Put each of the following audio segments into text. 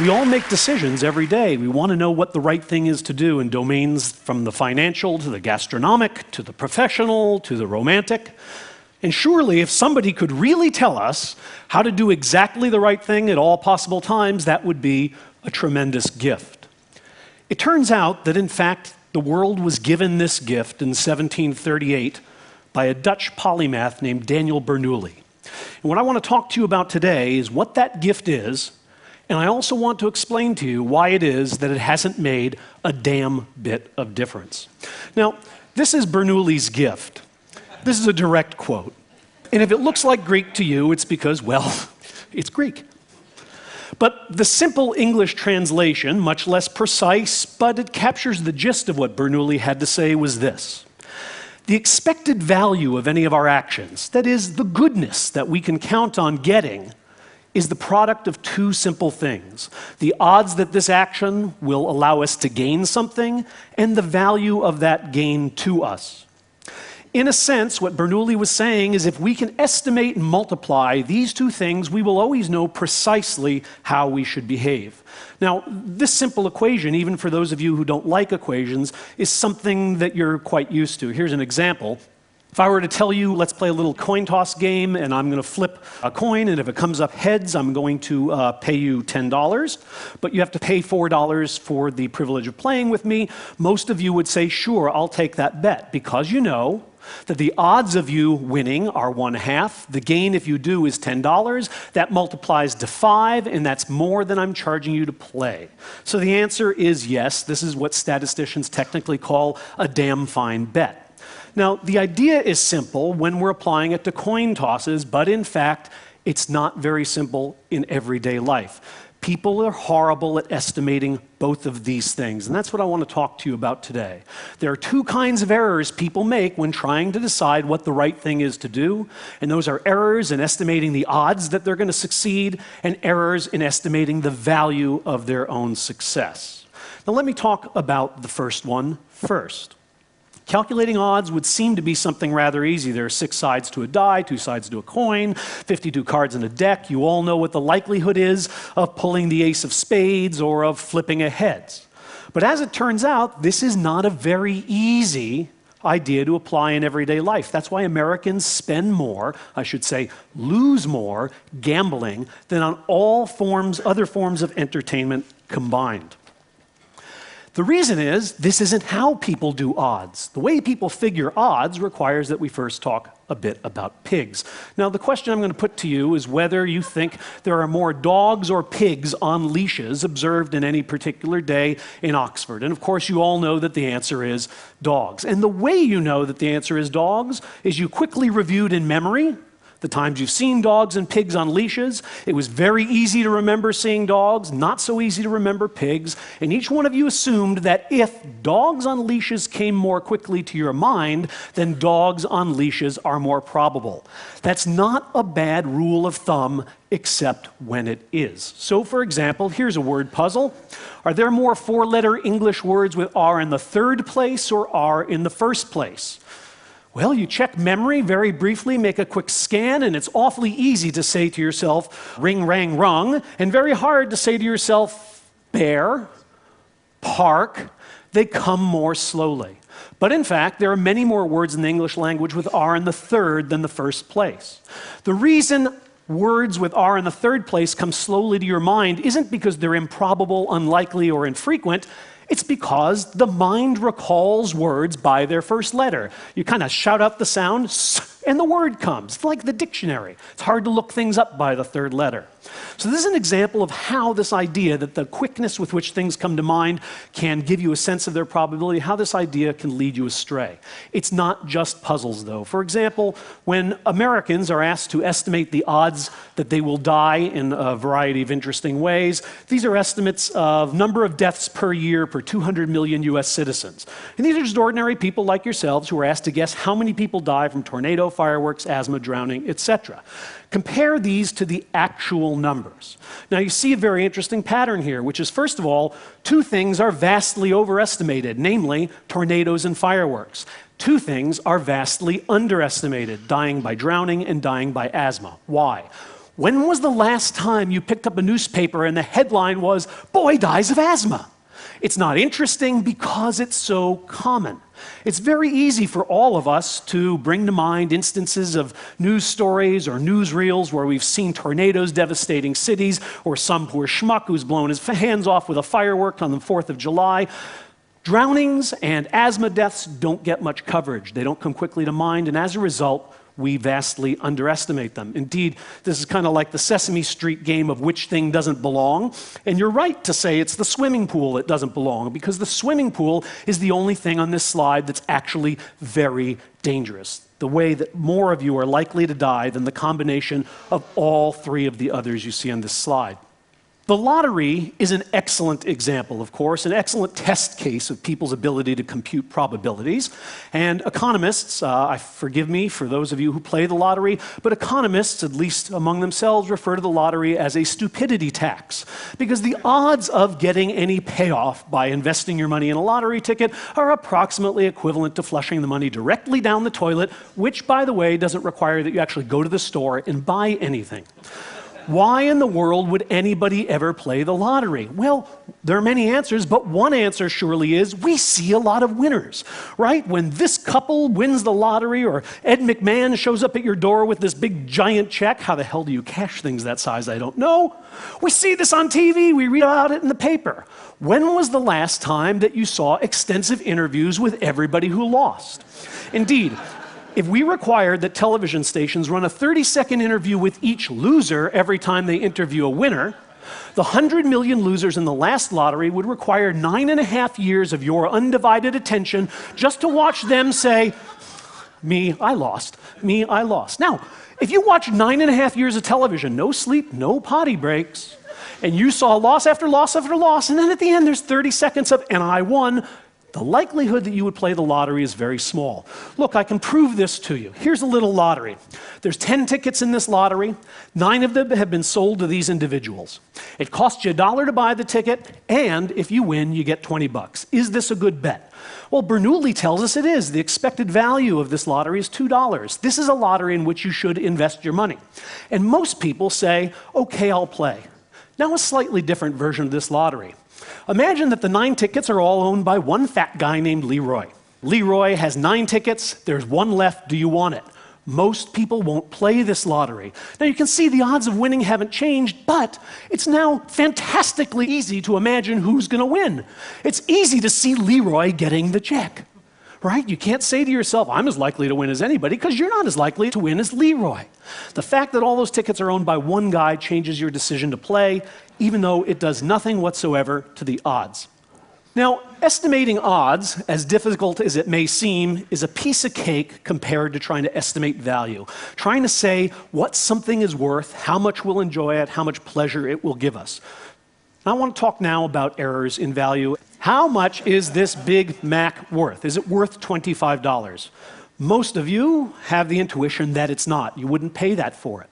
We all make decisions every day. We want to know what the right thing is to do in domains from the financial to the gastronomic to the professional to the romantic. And surely, if somebody could really tell us how to do exactly the right thing at all possible times, that would be a tremendous gift. It turns out that, in fact, the world was given this gift in 1738 by a Dutch polymath named Daniel Bernoulli. And what I want to talk to you about today is what that gift is, and I also want to explain to you why it is that it hasn't made a damn bit of difference. Now, this is Bernoulli's gift. This is a direct quote. And if it looks like Greek to you, it's because, well, it's Greek. But the simple English translation, much less precise, but it captures the gist of what Bernoulli had to say, was this: the expected value of any of our actions, that is, the goodness that we can count on getting, is the product of two simple things: the odds that this action will allow us to gain something, and the value of that gain to us. In a sense, what Bernoulli was saying is if we can estimate and multiply these two things, we will always know precisely how we should behave. Now, this simple equation, even for those of you who don't like equations, is something that you're quite used to. Here's an example. If I were to tell you, let's play a little coin toss game, and I'm going to flip a coin, and if it comes up heads, I'm going to pay you $10, but you have to pay $4 for the privilege of playing with me, most of you would say, sure, I'll take that bet, because you know that the odds of you winning are 1/2. The gain, if you do, is $10. That multiplies to 5, and that's more than I'm charging you to play. So the answer is yes. This is what statisticians technically call a damn fine bet. Now, the idea is simple when we're applying it to coin tosses, but in fact, it's not very simple in everyday life. People are horrible at estimating both of these things, and that's what I want to talk to you about today. There are two kinds of errors people make when trying to decide what the right thing is to do, and those are errors in estimating the odds that they're going to succeed and errors in estimating the value of their own success. Now, let me talk about the first one first. Calculating odds would seem to be something rather easy. There are 6 sides to a die, 2 sides to a coin, 52 cards in a deck. You all know what the likelihood is of pulling the ace of spades or of flipping a heads. But as it turns out, this is not a very easy idea to apply in everyday life. That's why Americans spend more, I should say, lose more gambling than on all other forms of entertainment combined. The reason is, this isn't how people do odds. The way people figure odds requires that we first talk a bit about pigs. Now, the question I'm going to put to you is whether you think there are more dogs or pigs on leashes observed in any particular day in Oxford. And of course, you all know that the answer is dogs. And the way you know that the answer is dogs is you quickly reviewed in memory the times you've seen dogs and pigs on leashes. It was very easy to remember seeing dogs, not so easy to remember pigs, and each one of you assumed that if dogs on leashes came more quickly to your mind, then dogs on leashes are more probable. That's not a bad rule of thumb, except when it is. So, for example, here's a word puzzle. Are there more 4-letter English words with R in the third place or R in the first place? Well, you check memory very briefly, make a quick scan, and it's awfully easy to say to yourself, ring, rang, rung, and very hard to say to yourself, bear, park. They come more slowly. But in fact, there are many more words in the English language with R in the third than the first place. The reason words with R in the third place come slowly to your mind isn't because they're improbable, unlikely, or infrequent. It's because the mind recalls words by their first letter. You kind of shout out the sound, and the word comes. It's like the dictionary. It's hard to look things up by the third letter. So this is an example of how this idea that the quickness with which things come to mind can give you a sense of their probability, how this idea can lead you astray. It's not just puzzles, though. For example, when Americans are asked to estimate the odds that they will die in a variety of interesting ways, these are estimates of number of deaths per year per 200 million US citizens. And these are just ordinary people like yourselves who are asked to guess how many people die from tornado, fireworks, asthma, drowning, etc. Compare these to the actual numbers. Now you see a very interesting pattern here, which is, first of all, 2 things are vastly overestimated, namely tornadoes and fireworks. 2 things are vastly underestimated, dying by drowning and dying by asthma. Why? When was the last time you picked up a newspaper and the headline was, "Boy dies of asthma"? It's not interesting because it's so common. It's very easy for all of us to bring to mind instances of news stories or newsreels where we've seen tornadoes devastating cities, or some poor schmuck who's blown his hands off with a firework on the 4th of July. Drownings and asthma deaths don't get much coverage. They don't come quickly to mind, and as a result, we vastly underestimate them. Indeed, this is kind of like the Sesame Street game of which thing doesn't belong. And you're right to say it's the swimming pool that doesn't belong, because the swimming pool is the only thing on this slide that's actually very dangerous. The way that more of you are likely to die than the combination of all three of the others you see on this slide. The lottery is an excellent example, of course, an excellent test case of people's ability to compute probabilities. And economists, forgive me for those of you who play the lottery, but economists, at least among themselves, refer to the lottery as a stupidity tax, because the odds of getting any payoff by investing your money in a lottery ticket are approximately equivalent to flushing the money directly down the toilet, which, by the way, doesn't require that you actually go to the store and buy anything. Why in the world would anybody ever play the lottery? Well, there are many answers, but one answer surely is we see a lot of winners, right? When this couple wins the lottery, or Ed McMahon shows up at your door with this big giant check. How the hell do you cash things that size? I don't know. We see this on TV, we read about it in the paper. When was the last time that you saw extensive interviews with everybody who lost? Indeed, if we required that television stations run a 30-second interview with each loser every time they interview a winner, the 100 million losers in the last lottery would require 9.5 years of your undivided attention just to watch them say, "Me, I lost. Me, I lost." Now, if you watch 9.5 years of television, no sleep, no potty breaks, and you saw loss after loss after loss, and then at the end there's 30 seconds of, "and I won," the likelihood that you would play the lottery is very small. Look, I can prove this to you. Here's a little lottery. There's 10 tickets in this lottery. 9 of them have been sold to these individuals. It costs you $1 to buy the ticket, and if you win, you get $20. Is this a good bet? Well, Bernoulli tells us it is. The expected value of this lottery is $2. This is a lottery in which you should invest your money. And most people say, "Okay, I'll play." Now, a slightly different version of this lottery. Imagine that the 9 tickets are all owned by one fat guy named Leroy. Leroy has 9 tickets, there's 1 left, do you want it? Most people won't play this lottery. Now you can see the odds of winning haven't changed, but it's now fantastically easy to imagine who's going to win. It's easy to see Leroy getting the check, right? You can't say to yourself, "I'm as likely to win as anybody," because you're not as likely to win as Leroy. The fact that all those tickets are owned by one guy changes your decision to play, even though it does nothing whatsoever to the odds. Now, estimating odds, as difficult as it may seem, is a piece of cake compared to trying to estimate value. Trying to say what something is worth, how much we'll enjoy it, how much pleasure it will give us. I want to talk now about errors in value. How much is this Big Mac worth? Is it worth $25? Most of you have the intuition that it's not. You wouldn't pay that for it.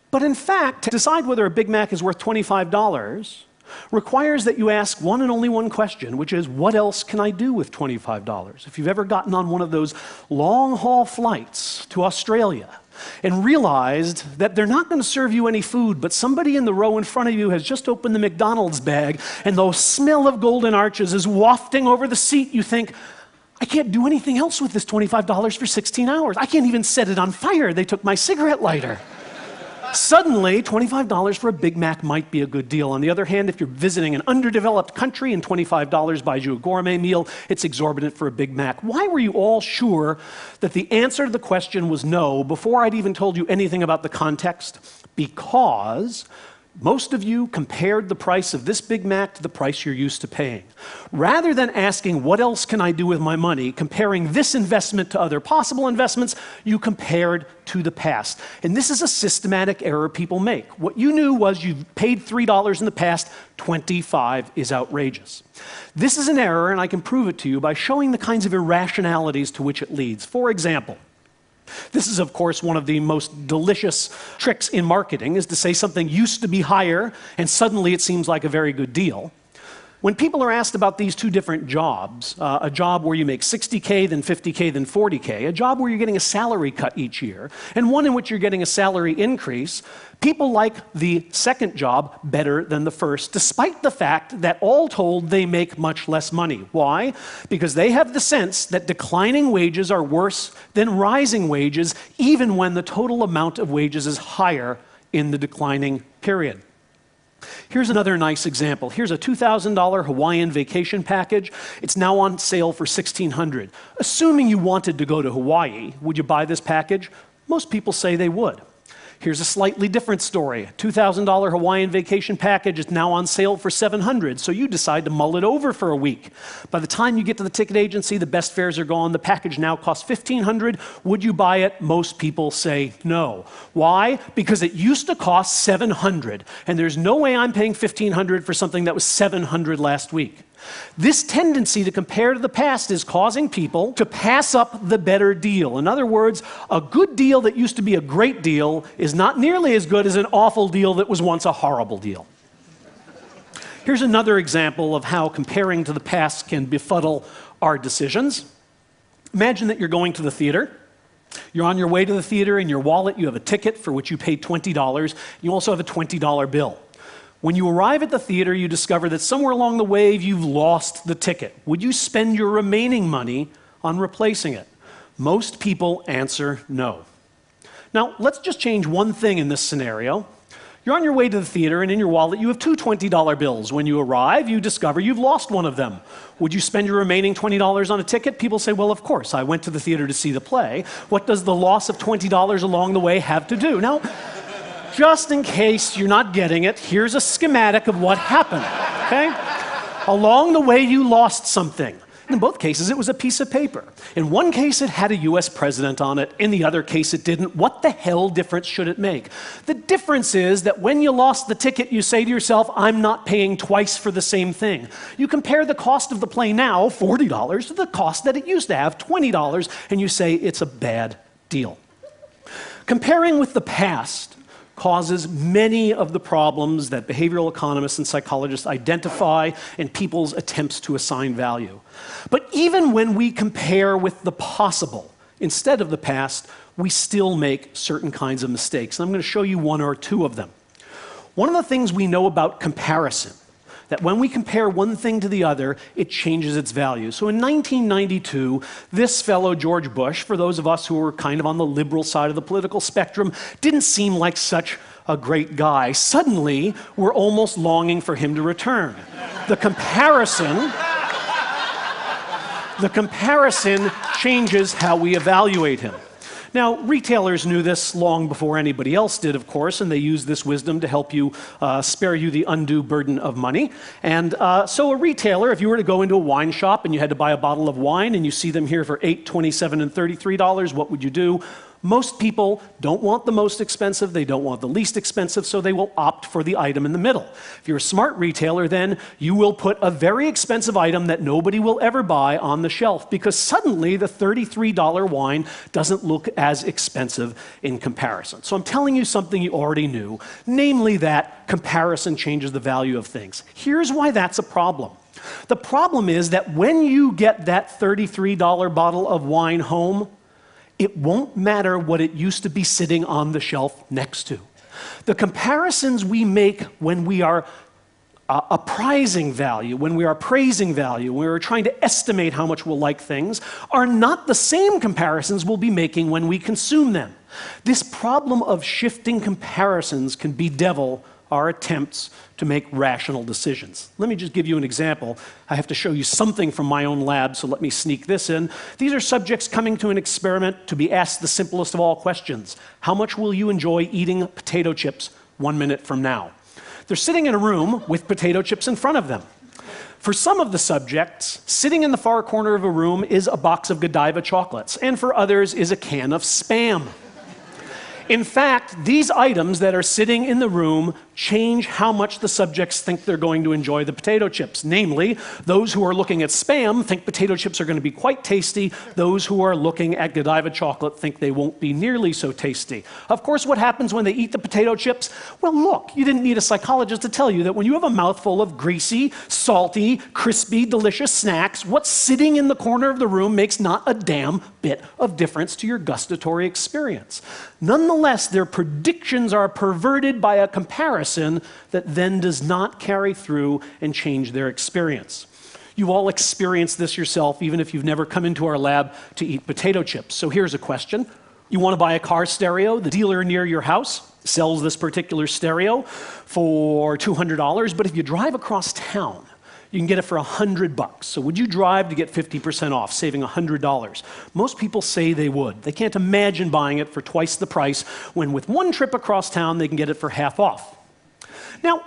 But in fact, to decide whether a Big Mac is worth $25 requires that you ask one and only one question, which is, what else can I do with $25? If you've ever gotten on one of those long-haul flights to Australia and realized that they're not going to serve you any food, but somebody in the row in front of you has just opened the McDonald's bag and the smell of Golden Arches is wafting over the seat, you think, I can't do anything else with this $25 for 16 hours. I can't even set it on fire. They took my cigarette lighter. Suddenly, $25 for a Big Mac might be a good deal. On the other hand, if you're visiting an underdeveloped country and $25 buys you a gourmet meal, it's exorbitant for a Big Mac. Why were you all sure that the answer to the question was no before I'd even told you anything about the context? Because most of you compared the price of this Big Mac to the price you're used to paying. Rather than asking, what else can I do with my money, comparing this investment to other possible investments, you compared to the past. And this is a systematic error people make. What you knew was you paid $3 in the past, $25 is outrageous. This is an error, and I can prove it to you by showing the kinds of irrationalities to which it leads. For example, this is, of course, one of the most delicious tricks in marketing, is to say something used to be higher, and suddenly it seems like a very good deal. When people are asked about these two different jobs, a job where you make 60K, then 50K, then 40K, a job where you're getting a salary cut each year, and one in which you're getting a salary increase, people like the second job better than the first, despite the fact that all told they make much less money. Why? Because they have the sense that declining wages are worse than rising wages, even when the total amount of wages is higher in the declining period. Here's another nice example. Here's a $2,000 Hawaiian vacation package. It's now on sale for $1,600. Assuming you wanted to go to Hawaii, would you buy this package? Most people say they would. Here's a slightly different story. A $2,000 Hawaiian vacation package is now on sale for $700, so you decide to mull it over for a week. By the time you get to the ticket agency, the best fares are gone. The package now costs $1,500. Would you buy it? Most people say no. Why? Because it used to cost $700, and there's no way I'm paying $1,500 for something that was $700 last week. This tendency to compare to the past is causing people to pass up the better deal. In other words, a good deal that used to be a great deal is not nearly as good as an awful deal that was once a horrible deal. Here's another example of how comparing to the past can befuddle our decisions. Imagine that you're going to the theater. You're on your way to the theater. In your wallet, you have a ticket for which you paid $20. You also have a $20 bill. When you arrive at the theater, you discover that somewhere along the way, you've lost the ticket. Would you spend your remaining money on replacing it? Most people answer no. Now, let's just change one thing in this scenario. You're on your way to the theater, and in your wallet, you have two $20 bills. When you arrive, you discover you've lost one of them. Would you spend your remaining $20 on a ticket? People say, well, of course, I went to the theater to see the play. What does the loss of $20 along the way have to do? Now, just in case you're not getting it, here's a schematic of what happened, okay? Along the way, you lost something. In both cases, it was a piece of paper. In one case, it had a US president on it. In the other case, it didn't. What the hell difference should it make? The difference is that when you lost the ticket, you say to yourself, I'm not paying twice for the same thing. You compare the cost of the play now, $40, to the cost that it used to have, $20, and you say it's a bad deal. Comparing with the past causes many of the problems that behavioral economists and psychologists identify in people's attempts to assign value. But even when we compare with the possible instead of the past, we still make certain kinds of mistakes. And I'm going to show you one or two of them. One of the things we know about comparison, that when we compare one thing to the other, it changes its value. So in 1992, this fellow, George Bush, for those of us who were kind of on the liberal side of the political spectrum, didn't seem like such a great guy. Suddenly, we're almost longing for him to return. The comparison changes how we evaluate him. Now, retailers knew this long before anybody else did, of course, and they used this wisdom to help you spare you the undue burden of money. And so a retailer, if you were to go into a wine shop and you had to buy a bottle of wine and you see them here for $8, $27, and $33, what would you do? Most people don't want the most expensive, they don't want the least expensive, so they will opt for the item in the middle. If you're a smart retailer, then you will put a very expensive item that nobody will ever buy on the shelf, because suddenly the $33 wine doesn't look as expensive in comparison. So I'm telling you something you already knew, namely that comparison changes the value of things. Here's why that's a problem. The problem is that when you get that $33 bottle of wine home, it won't matter what it used to be sitting on the shelf next to. The comparisons we make when we are appraising value, when we are praising value, when we're trying to estimate how much we'll like things, are not the same comparisons we'll be making when we consume them. This problem of shifting comparisons can bedevil our attempts to make rational decisions. Let me just give you an example. I have to show you something from my own lab, so let me sneak this in. These are subjects coming to an experiment to be asked the simplest of all questions. How much will you enjoy eating potato chips 1 minute from now? They're sitting in a room with potato chips in front of them. For some of the subjects, sitting in the far corner of a room is a box of Godiva chocolates, and for others is a can of Spam. In fact, these items that are sitting in the room change how much the subjects think they're going to enjoy the potato chips. Namely, those who are looking at Spam think potato chips are going to be quite tasty. Those who are looking at Godiva chocolate think they won't be nearly so tasty. Of course, what happens when they eat the potato chips? Well, look, you didn't need a psychologist to tell you that when you have a mouthful of greasy, salty, crispy, delicious snacks, what's sitting in the corner of the room makes not a damn bit of difference to your gustatory experience. Nonetheless, their predictions are perverted by a comparison that then does not carry through and change their experience. You've all experienced this yourself, even if you've never come into our lab to eat potato chips. So here's a question. You want to buy a car stereo. The dealer near your house sells this particular stereo for $200, but if you drive across town, you can get it for $100. So would you drive to get 50% off, saving $100? Most people say they would. They can't imagine buying it for twice the price when with one trip across town they can get it for half off. Now,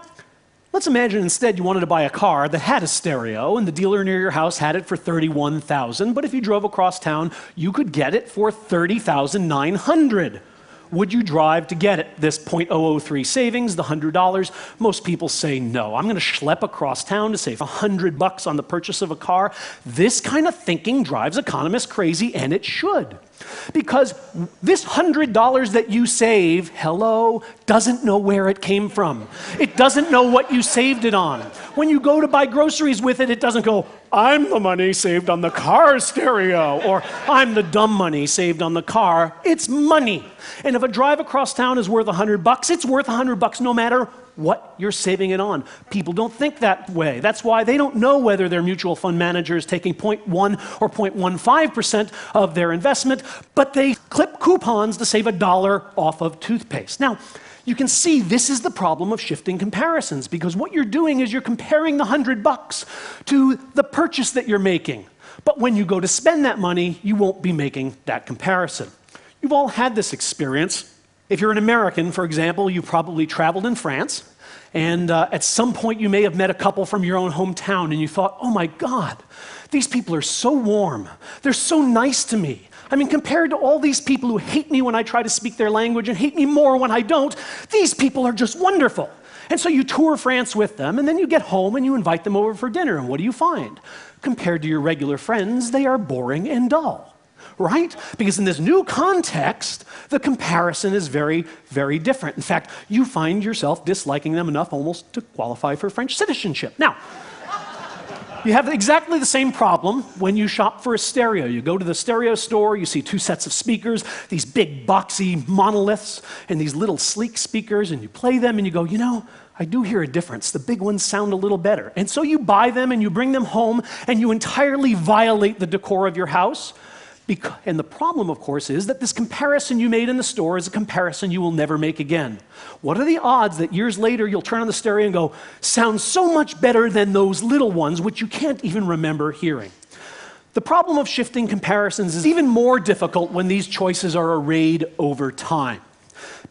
let's imagine instead you wanted to buy a car that had a stereo and the dealer near your house had it for $31,000, but if you drove across town, you could get it for $30,900. Would you drive to get it? This .003 savings, the $100? Most people say no. I'm going to schlep across town to save $100 on the purchase of a car. This kind of thinking drives economists crazy, and it should. Because this $100 that you save, hello, doesn't know where it came from. It doesn't know what you saved it on. When you go to buy groceries with it, it doesn't go, I'm the money saved on the car stereo, or I'm the dumb money saved on the car. It's money. And if a drive across town is worth $100, it's worth $100 no matter what you're saving it on. People don't think that way. That's why they don't know whether their mutual fund manager is taking 0.1 or 0.15% of their investment, but they clip coupons to save $1 off of toothpaste. Now, you can see this is the problem of shifting comparisons, because what you're doing is you're comparing the $100 to the purchase that you're making. But when you go to spend that money, you won't be making that comparison. You've all had this experience. If you're an American, for example, you've probably traveled in France, and at some point you may have met a couple from your own hometown, and you thought, oh my God, these people are so warm. They're so nice to me. I mean, compared to all these people who hate me when I try to speak their language and hate me more when I don't, these people are just wonderful. And so you tour France with them, and then you get home and you invite them over for dinner, and what do you find? Compared to your regular friends, they are boring and dull, right? Because in this new context, the comparison is very, very different. In fact, you find yourself disliking them enough almost to qualify for French citizenship. Now, you have exactly the same problem when you shop for a stereo. You go to the stereo store, you see two sets of speakers, these big boxy monoliths, and these little sleek speakers, and you play them and you go, you know, I do hear a difference. The big ones sound a little better. And so you buy them and you bring them home and you entirely violate the decor of your house. And the problem, of course, is that this comparison you made in the store is a comparison you will never make again. What are the odds that years later you'll turn on the stereo and go, sounds so much better than those little ones, which you can't even remember hearing? The problem of shifting comparisons is even more difficult when these choices are arrayed over time.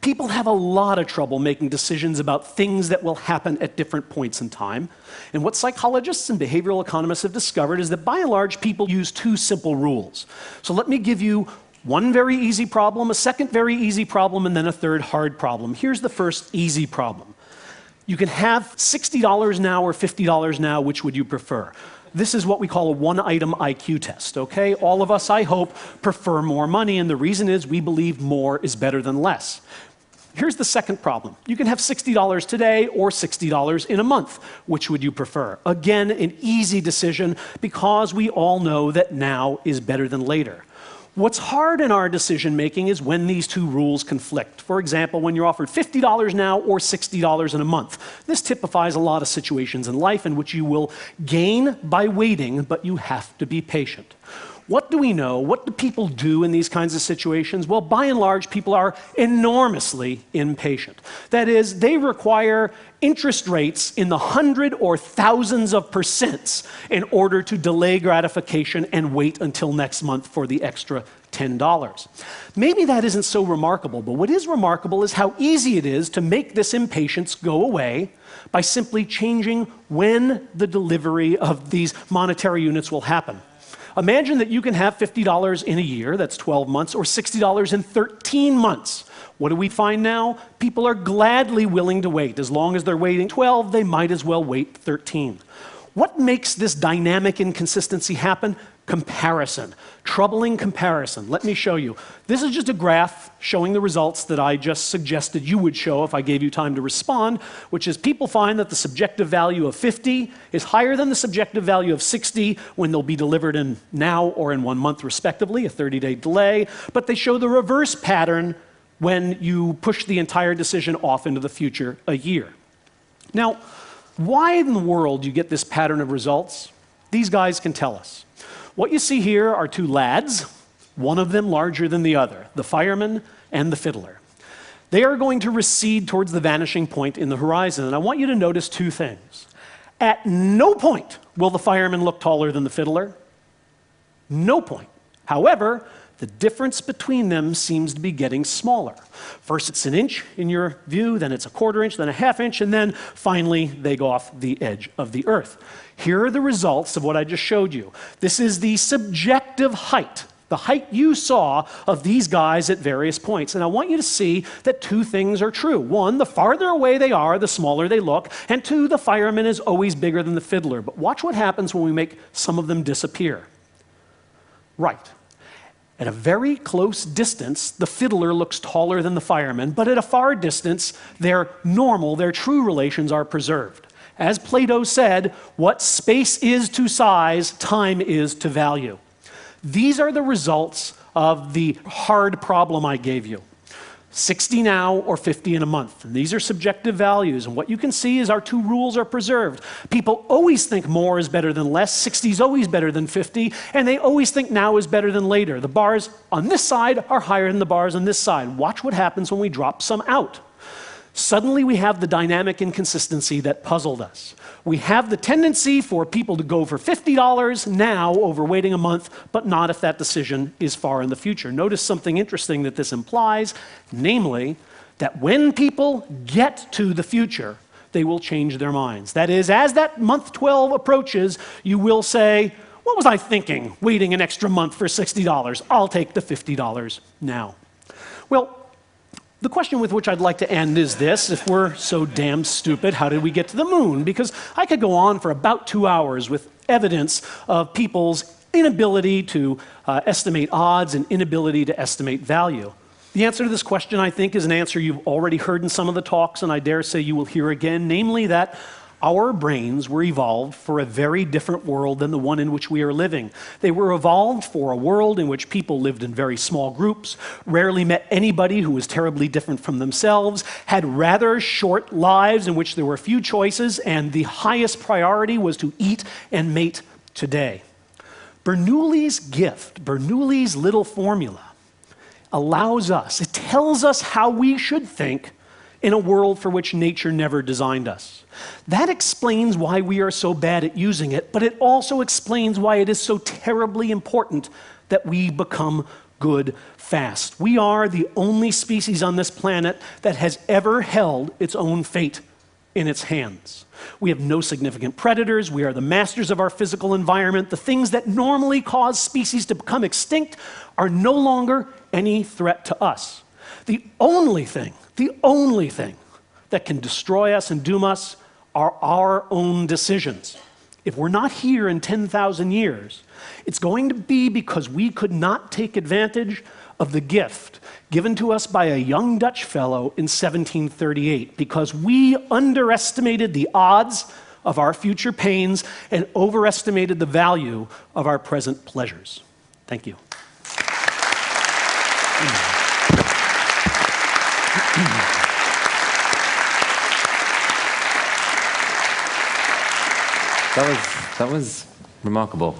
People have a lot of trouble making decisions about things that will happen at different points in time. And what psychologists and behavioral economists have discovered is that by and large, people use two simple rules. So let me give you one very easy problem, a second very easy problem, and then a third hard problem. Here's the first easy problem. You can have $60 now or $50 now, which would you prefer? This is what we call a one-item IQ test, okay? All of us, I hope, prefer more money, and the reason is we believe more is better than less. Here's the second problem. You can have $60 today or $60 in a month. Which would you prefer? Again, an easy decision because we all know that now is better than later. What's hard in our decision-making is when these two rules conflict. For example, when you're offered $50 now or $60 in a month. This typifies a lot of situations in life in which you will gain by waiting, but you have to be patient. What do we know? What do people do in these kinds of situations? Well, by and large, people are enormously impatient. That is, they require interest rates in the hundred or thousands of percents in order to delay gratification and wait until next month for the extra $10. Maybe that isn't so remarkable, but what is remarkable is how easy it is to make this impatience go away by simply changing when the delivery of these monetary units will happen. Imagine that you can have $50 in a year, that's 12 months, or $60 in 13 months. What do we find now? People are gladly willing to wait. As long as they're waiting 12, they might as well wait 13. What makes this dynamic inconsistency happen? Comparison, troubling comparison. Let me show you. This is just a graph showing the results that I just suggested you would show if I gave you time to respond, which is people find that the subjective value of 50 is higher than the subjective value of 60 when they'll be delivered in now or in 1 month respectively, a 30-day delay, but they show the reverse pattern when you push the entire decision off into the future a year. Now, why in the world do you get this pattern of results? These guys can tell us. What you see here are two lads, one of them larger than the other, the fireman and the fiddler. They are going to recede towards the vanishing point in the horizon, and I want you to notice two things. At no point will the fireman look taller than the fiddler. No point. However, the difference between them seems to be getting smaller. First it's an inch in your view, then it's a quarter inch, then a half inch, and then finally they go off the edge of the earth. Here are the results of what I just showed you. This is the subjective height, the height you saw of these guys at various points. And I want you to see that two things are true. One, the farther away they are, the smaller they look. And two, the fireman is always bigger than the fiddler. But watch what happens when we make some of them disappear. Right. At a very close distance, the fiddler looks taller than the fireman, but at a far distance, their normal, their true relations are preserved. As Plato said, what space is to size, time is to value. These are the results of the hard problem I gave you. 60 now or 50 in a month. And these are subjective values, and what you can see is our two rules are preserved. People always think more is better than less, 60 is always better than 50, and they always think now is better than later. The bars on this side are higher than the bars on this side. Watch what happens when we drop some out. Suddenly we have the dynamic inconsistency that puzzled us. We have the tendency for people to go for $50 now over waiting a month, but not if that decision is far in the future. Notice something interesting that this implies, namely, that when people get to the future, they will change their minds. That is, as that month 12 approaches, you will say, what was I thinking, waiting an extra month for $60? I'll take the $50 now. Well, the question with which I'd like to end is this: if we're so damn stupid, how did we get to the moon? Because I could go on for about 2 hours with evidence of people's inability to estimate odds and inability to estimate value. The answer to this question, I think, is an answer you've already heard in some of the talks, and I dare say you will hear again, namely that our brains were evolved for a very different world than the one in which we are living. They were evolved for a world in which people lived in very small groups, rarely met anybody who was terribly different from themselves, had rather short lives in which there were few choices, and the highest priority was to eat and mate today. Bernoulli's gift, Bernoulli's little formula, allows us, it tells us how we should think in a world for which nature never designed us. That explains why we are so bad at using it, but it also explains why it is so terribly important that we become good fast. We are the only species on this planet that has ever held its own fate in its hands. We have no significant predators. We are the masters of our physical environment. The things that normally cause species to become extinct are no longer any threat to us. The only thing that can destroy us and doom us are our own decisions. If we're not here in 10,000 years, it's going to be because we could not take advantage of the gift given to us by a young Dutch fellow in 1738, because we underestimated the odds of our future pains and overestimated the value of our present pleasures. Thank you. That was remarkable.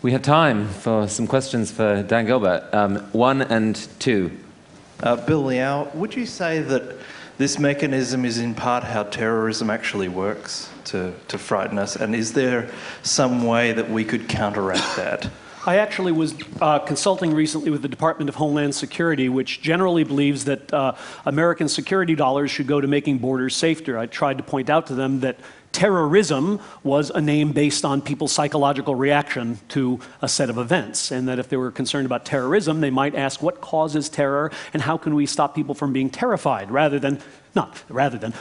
We have time for some questions for Dan Gilbert. 1 and 2. Bill Liao, would you say that this mechanism is in part how terrorism actually works to frighten us? And is there some way that we could counteract that? I actually was consulting recently with the Department of Homeland Security, which generally believes that American security dollars should go to making borders safer. I tried to point out to them that terrorism was a name based on people's psychological reaction to a set of events, and that if they were concerned about terrorism, they might ask what causes terror and how can we stop people from being terrified,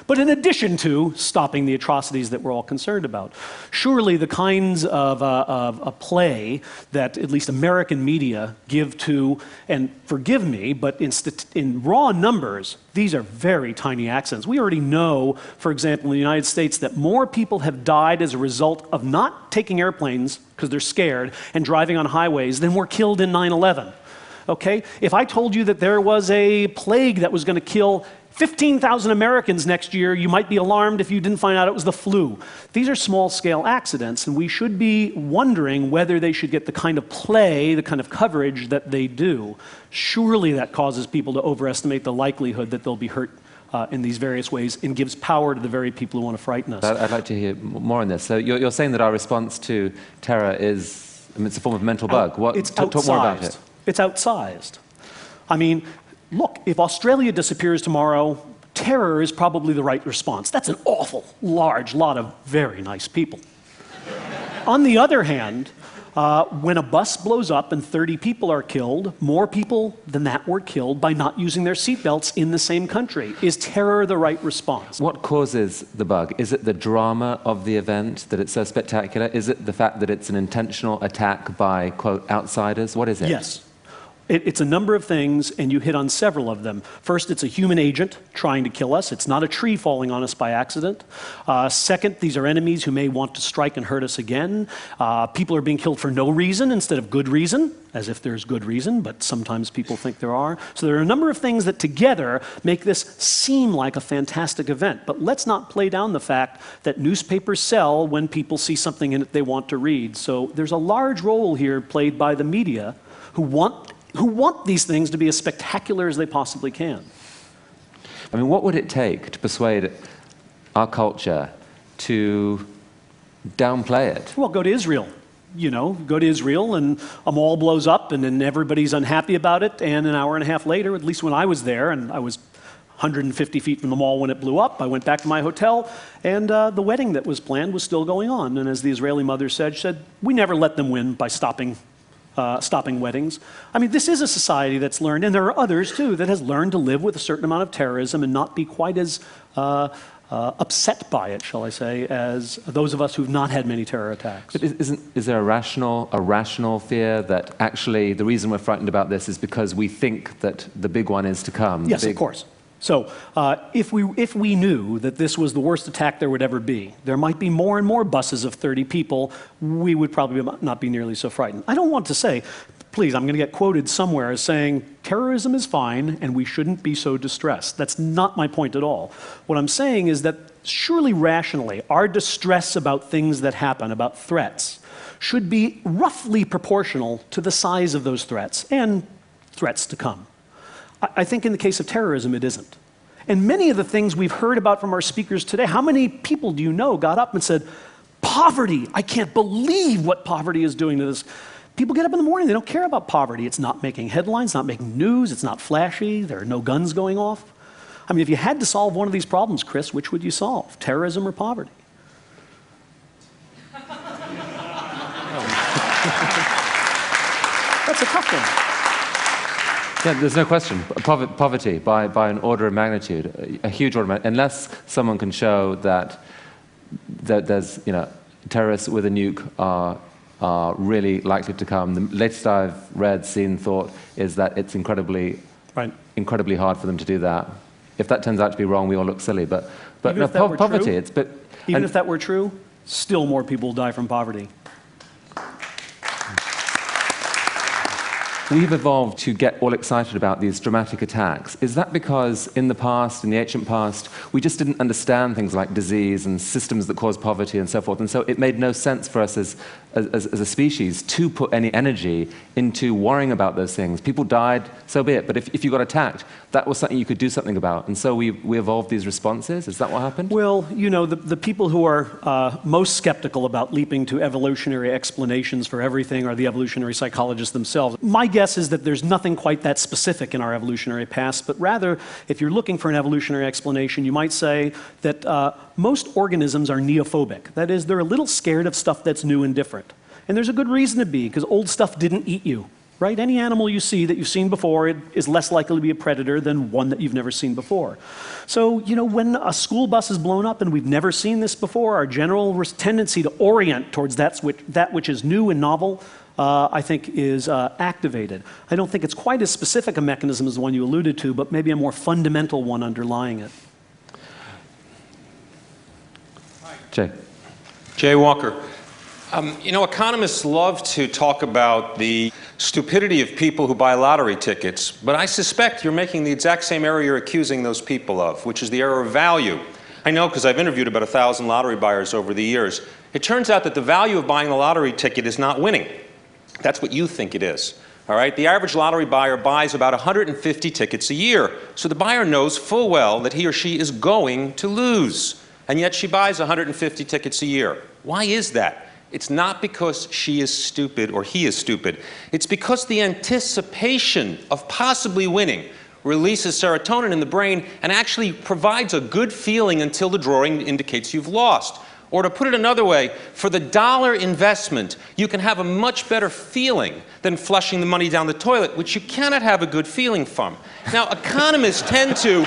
but in addition to stopping the atrocities that we're all concerned about. Surely the kinds of a play that at least American media give to, and forgive me, but in raw numbers, these are very tiny accidents. We already know, for example, in the United States, that more people have died as a result of not taking airplanes because they're scared and driving on highways than were killed in 9/11. Okay? If I told you that there was a plague that was going to kill 15,000 Americans next year, you might be alarmed if you didn't find out it was the flu. These are small-scale accidents, and we should be wondering whether they should get the kind of play, the kind of coverage that they do. Surely that causes people to overestimate the likelihood that they'll be hurt in these various ways and gives power to the very people who want to frighten us. I'd like to hear more on this. So you're saying that our response to terror is, I mean, it's a form of mental bug. Talk more about it. It's outsized. I mean, look, if Australia disappears tomorrow, terror is probably the right response. That's an awful large lot of very nice people. On the other hand, when a bus blows up and 30 people are killed, more people than that were killed by not using their seatbelts in the same country. Is terror the right response? What causes the bug? Is it the drama of the event, that it's so spectacular? Is it the fact that it's an intentional attack by, quote, outsiders? What is it? Yes. It's a number of things, and you hit on several of them. First, it's a human agent trying to kill us. It's not a tree falling on us by accident. Second, these are enemies who may want to strike and hurt us again. People are being killed for no reason instead of good reason, as if there's good reason, but sometimes people think there are. So there are a number of things that together make this seem like a fantastic event. But let's not play down the fact that newspapers sell when people see something in it they want to read. So there's a large role here played by the media who want these things to be as spectacular as they possibly can. I mean, what would it take to persuade our culture to downplay it? Well, go to Israel. Go to Israel and a mall blows up and then everybody's unhappy about it, and an hour and a half later, at least when I was there, and I was 150 feet from the mall when it blew up, I went back to my hotel, and the wedding that was planned was still going on. And as the Israeli mother said, we never let them win by stopping weddings. I mean, this is a society that's learned, and there are others too, that has learned to live with a certain amount of terrorism and not be quite as upset by it, shall I say, as those of us who've not had many terror attacks. But is there a rational fear that actually the reason we're frightened about this is because we think that the big one is to come? Yes, of course. So if we knew that this was the worst attack there would ever be, there might be more and more buses of 30 people, we would probably not be nearly so frightened. I don't want to say, please, I'm going to get quoted somewhere as saying terrorism is fine and we shouldn't be so distressed. That's not my point at all. What I'm saying is that surely rationally, our distress about things that happen, about threats, should be roughly proportional to the size of those threats and threats to come. I think in the case of terrorism, it isn't. And many of the things we've heard about from our speakers today, how many people do you know got up and said, poverty, I can't believe what poverty is doing to this. People get up in the morning, they don't care about poverty. It's not making headlines, not making news, it's not flashy, there are no guns going off. I mean, if you had to solve one of these problems, Chris, which would you solve, terrorism or poverty? That's a tough one. Yeah, there's no question. Poverty by an order of magnitude, a huge order of magnitude, unless someone can show that there's, terrorists with a nuke are really likely to come. The latest I've read, seen, thought is that it's incredibly hard for them to do that. If that turns out to be wrong, we all look silly. But no, poverty, even if that were true, still more people will die from poverty. We've evolved to get all excited about these dramatic attacks. Is that because in the past, in the ancient past, we just didn't understand things like disease and systems that cause poverty and so forth, and so it made no sense for us as a species to put any energy into worrying about those things? People died, so be it, but if you got attacked, that was something you could do something about, and so we evolved these responses? Is that what happened? Well, the people who are most skeptical about leaping to evolutionary explanations for everything are the evolutionary psychologists themselves. My guess is that there's nothing quite that specific in our evolutionary past, but rather, if you're looking for an evolutionary explanation, you might say that most organisms are neophobic. That is, they're a little scared of stuff that's new and different. And there's a good reason to be, because old stuff didn't eat you. Right? Any animal you see that you've seen before is less likely to be a predator than one that you've never seen before. So, when a school bus is blown up and we've never seen this before, our general tendency to orient towards that which is new and novel, I think, is activated. I don't think it's quite as specific a mechanism as the one you alluded to, but maybe a more fundamental one underlying it. Jay Walker. Economists love to talk about the stupidity of people who buy lottery tickets, but I suspect you're making the exact same error you're accusing those people of, which is the error of value. I know because I've interviewed about 1,000 lottery buyers over the years. It turns out that the value of buying the lottery ticket is not winning. That's what you think it is. All right? The average lottery buyer buys about 150 tickets a year, so the buyer knows full well that he or she is going to lose, and yet she buys 150 tickets a year. Why is that? It's not because she is stupid or he is stupid. It's because the anticipation of possibly winning releases serotonin in the brain and actually provides a good feeling until the drawing indicates you've lost. Or to put it another way, for the dollar investment, you can have a much better feeling than flushing the money down the toilet, which you cannot have a good feeling from. Now, economists tend to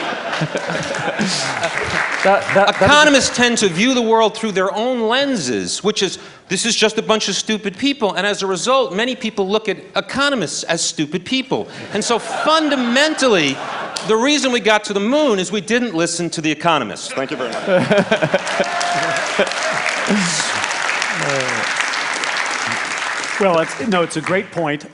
economists tend to view the world through their own lenses, which is, this is just a bunch of stupid people. And as a result, many people look at economists as stupid people. And so fundamentally, the reason we got to the moon is we didn't listen to the economists. Thank you very much. Well, it's a great point.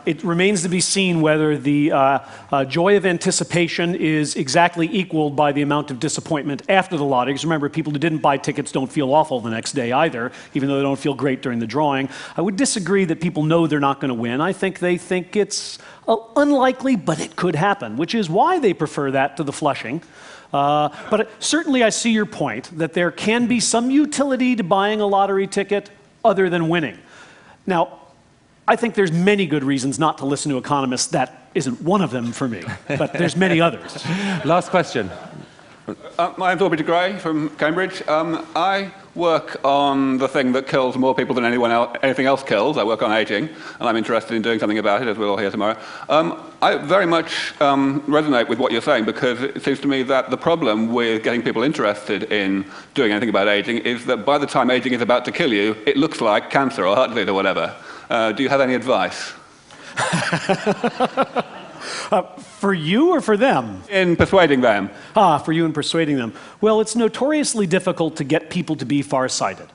It remains to be seen whether the joy of anticipation is exactly equaled by the amount of disappointment after the lottery. Because remember, people who didn't buy tickets don't feel awful the next day either, even though they don't feel great during the drawing. I would disagree that people know they're not going to win. I think they think it's unlikely, but it could happen, which is why they prefer that to the flushing. But certainly I see your point, that there can be some utility to buying a lottery ticket other than winning. Now, I think there's many good reasons not to listen to economists. That isn't one of them for me, but there's many others. Last question. My name's Albert Gray from Cambridge. I work on the thing that kills more people than anything else kills. I work on aging, and I'm interested in doing something about it, as we'll all hear tomorrow. I very much resonate with what you're saying, because it seems to me that the problem with getting people interested in doing anything about aging is that by the time aging is about to kill you, it looks like cancer or heart disease or whatever. Do you have any advice? For you or for them? In persuading them. For you in persuading them. Well, it's notoriously difficult to get people to be farsighted.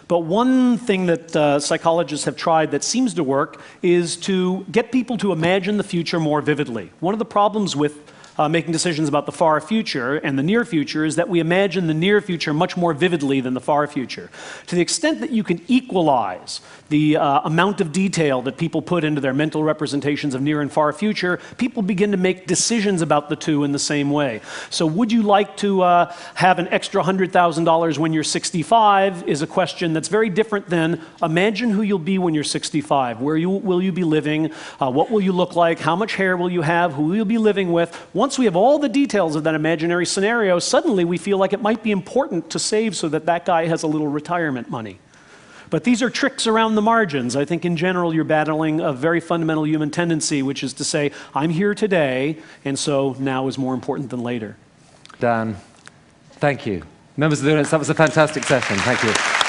But one thing that psychologists have tried that seems to work is to get people to imagine the future more vividly. One of the problems with making decisions about the far future and the near future is that we imagine the near future much more vividly than the far future. To the extent that you can equalize the amount of detail that people put into their mental representations of near and far future, people begin to make decisions about the two in the same way. So would you like to have an extra $100,000 when you're 65 is a question that's very different than imagine who you'll be when you're 65. Where will you be living? What will you look like? How much hair will you have? Who will you be living with? Once we have all the details of that imaginary scenario, suddenly we feel like it might be important to save so that that guy has a little retirement money. But these are tricks around the margins. I think in general you're battling a very fundamental human tendency, which is to say, I'm here today, and so now is more important than later. Dan, thank you. Members of the audience, that was a fantastic session. Thank you.